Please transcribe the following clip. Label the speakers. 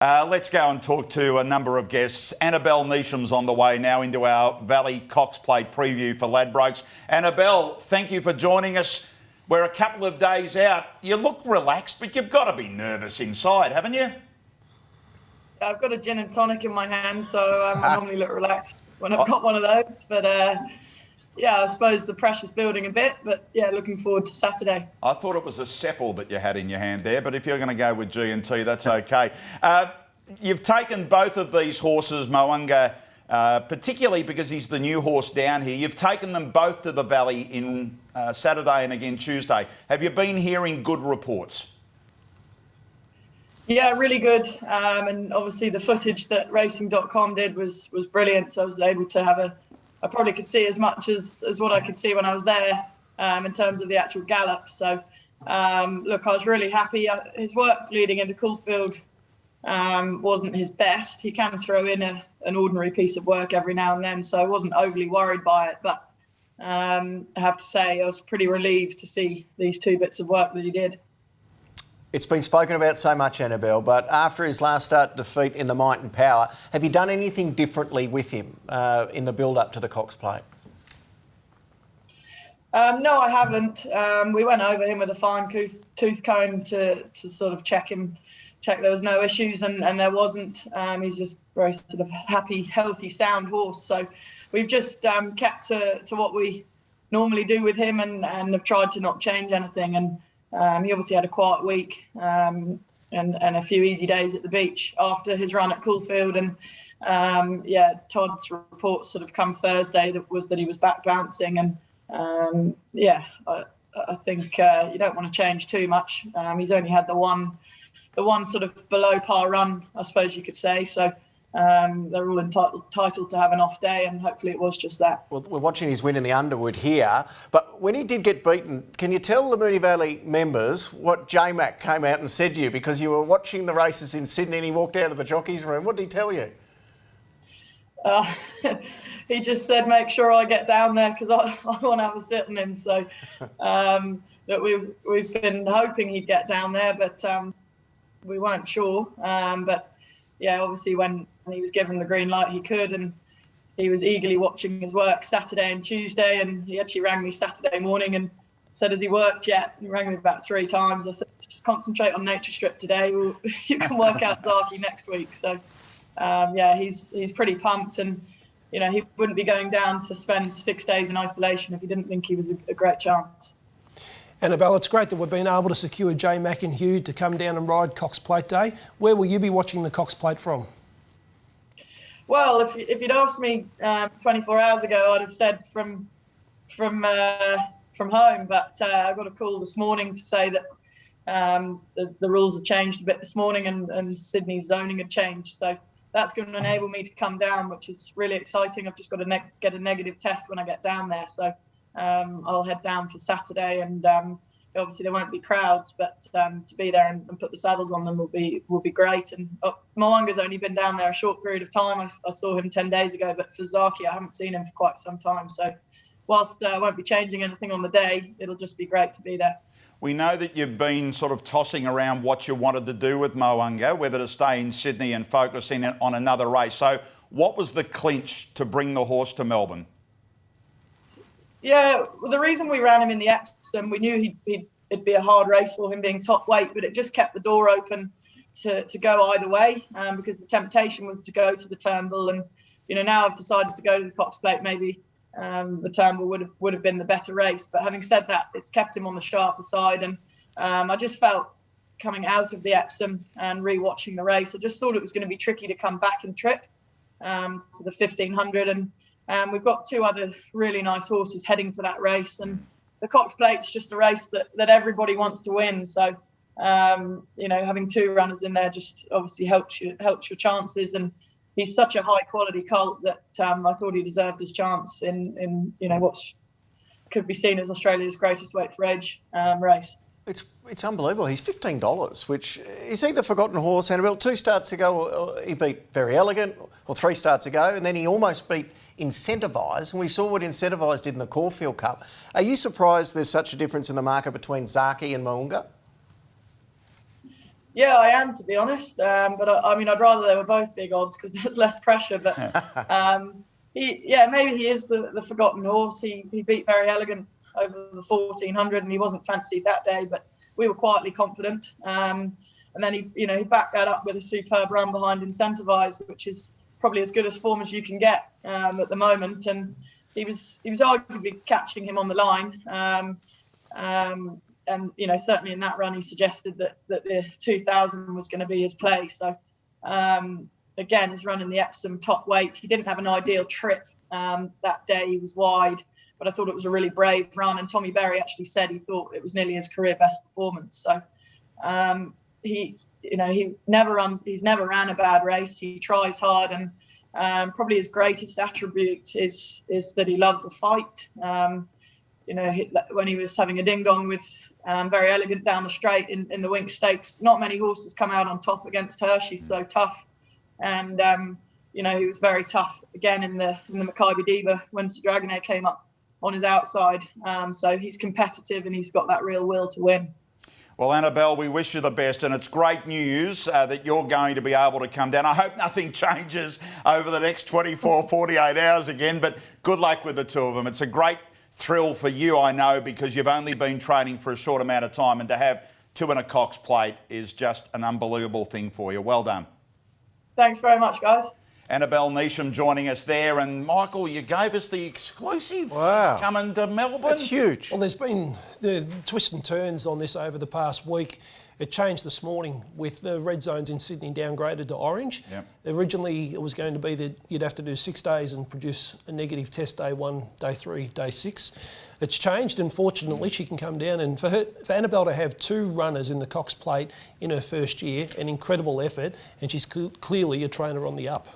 Speaker 1: Let's go and talk to a number of guests. Annabel Neasham's on the way now into our Valley Cox Plate preview for Ladbrokes. Annabel, thank you for joining us. We're a couple of days out. You look relaxed, but you've got to be nervous inside, haven't you?
Speaker 2: I've got a gin and tonic in my hand, so I normally look relaxed when I've got one of those. But I suppose the pressure's building a bit, but looking forward to Saturday.
Speaker 1: I thought it was a Seppel that you had in your hand there, but if you're going to go with G&T, that's okay. You've taken both of these horses, Mo'unga, particularly because he's the new horse down here. You've taken them both to the Valley in Saturday and again Tuesday. Have you been hearing good reports?
Speaker 2: Yeah, really good. And obviously the footage that racing.com did was brilliant. So I was able to I probably could see as much as what I could see when I was there in terms of the actual gallop. So, look, I was really happy. His work leading into Caulfield wasn't his best. He can throw in an ordinary piece of work every now and then, so I wasn't overly worried by it. But I have to say I was pretty relieved to see these two bits of work that he did.
Speaker 3: It's been spoken about so much, Annabel, but after his last start defeat in the Might and Power, have you done anything differently with him in the build-up to the Cox Plate?
Speaker 2: No, I haven't. We went over him with a fine-tooth comb to sort of check there was no issues, and there wasn't. He's just very sort of happy, healthy, sound horse. So we've just kept to what we normally do with him and have tried to not change anything. And he obviously had a quiet week and a few easy days at the beach after his run at Caulfield. And Todd's reports sort of come Thursday that he was back bouncing. And I think you don't want to change too much. He's only had the one sort of below par run, I suppose you could say. So they're all entitled to have an off day, and hopefully it was just that.
Speaker 3: Well, we're watching his win in the Underwood here, but when he did get beaten, can you tell the Moonee Valley members what J-Mac came out and said to you? Because you were watching the races in Sydney and he walked out of the jockey's room. What did he tell you?
Speaker 2: He just said, make sure I get down there because I want to have a sit on him. So that we've been hoping he'd get down there, but we weren't sure. But yeah, obviously when he was given the green light, he could, and he was eagerly watching his work Saturday and Tuesday. And he actually rang me Saturday morning and said, has he worked yet? He rang me about 3 times. I said, just concentrate on Nature Strip today. You can work out Zaki next week. So he's pretty pumped, and he wouldn't be going down to spend 6 days in isolation if he didn't think he was a great chance.
Speaker 4: Annabel, it's great that we've been able to secure J-Mac and Hugh to come down and ride Cox Plate Day. Where will you be watching the Cox Plate from?
Speaker 2: Well, if you'd asked me 24 hours ago, I'd have said from home. But I got a call this morning to say that the rules have changed a bit this morning, and Sydney's zoning had changed. So that's going to enable me to come down, which is really exciting. I've just got to get a negative test when I get down there. So I'll head down for Saturday, and obviously there won't be crowds, but to be there and put the saddles on them will be great. And Mo'unga's only been down there a short period of time. I saw him 10 days ago, but for Zaki, I haven't seen him for quite some time. So whilst I won't be changing anything on the day, it'll just be great to be there.
Speaker 1: We know that you've been sort of tossing around what you wanted to do with Mo'unga, whether to stay in Sydney and focus in on another race. So what was the clinch to bring the horse to Melbourne?
Speaker 2: Yeah, well, the reason we ran him in the Epsom, we knew it'd be a hard race for him being top weight, but it just kept the door open to go either way because the temptation was to go to the Turnbull. And, now I've decided to go to the Cox Plate. Maybe the Turnbull would have been the better race. But having said that, it's kept him on the sharper side. And I just felt coming out of the Epsom and re-watching the race, I just thought it was going to be tricky to come back and trip to the 1500. And we've got 2 other really nice horses heading to that race. And the Cox Plate's just a race that everybody wants to win. So, having 2 runners in there just obviously helps your chances. And he's such a high quality colt that I thought he deserved his chance in what could be seen as Australia's greatest weight for age race.
Speaker 3: It's unbelievable. He's $15, which is he the forgotten horse, Annabel? 2 starts ago, he beat Very Elegant, or 3 starts ago, and then he almost beat Incentivise, and we saw what Incentivise did in the Caulfield Cup. Are you surprised there's such a difference in the market between Zaki and Mo'unga?
Speaker 2: Yeah, I am, to be honest. But I mean, I'd rather they were both big odds because there's less pressure. But maybe he is the forgotten horse. He beat Very Elegant over the 1400, and he wasn't fancied that day, but we were quietly confident. And then he backed that up with a superb run behind Incentivise, which is probably as good as form as you can get at the moment. And he was arguably catching him on the line. And certainly in that run, he suggested that the 2000 was going to be his play. So again, he's running the Epsom top weight. He didn't have an ideal trip that day. He was wide, but I thought it was a really brave run. And Tommy Berry actually said he thought it was nearly his career best performance. So he's never ran a bad race. He tries hard, and probably his greatest attribute is that he loves a fight. When he was having a ding dong with Very Elegant down the straight in the Winx Stakes, not many horses come out on top against her. She's so tough. And he was very tough again in the Maccabi Diva when Sir Dragonet came up on his outside. So he's competitive and he's got that real will to win.
Speaker 1: Well, Annabel, we wish you the best, and it's great news that you're going to be able to come down. I hope nothing changes over the next 24, 48 hours again, but good luck with the two of them. It's a great thrill for you, I know, because you've only been training for a short amount of time, and to have 2 in a Cox Plate is just an unbelievable thing for you. Well done.
Speaker 2: Thanks very much, guys.
Speaker 1: Annabel Neasham joining us there. And Michael, you gave us the exclusive.
Speaker 3: Wow.
Speaker 1: She's coming to Melbourne.
Speaker 3: That's huge.
Speaker 4: Well, there's been the twists and turns on this over the past week. It changed this morning with the red zones in Sydney downgraded to orange.
Speaker 1: Yep.
Speaker 4: Originally, it was going to be that you'd have to do 6 days and produce a negative test day 1, day 3, day 6. It's changed, and fortunately, she can come down. And for Annabel to have 2 runners in the Cox Plate in her first year, an incredible effort, and she's clearly a trainer on the up.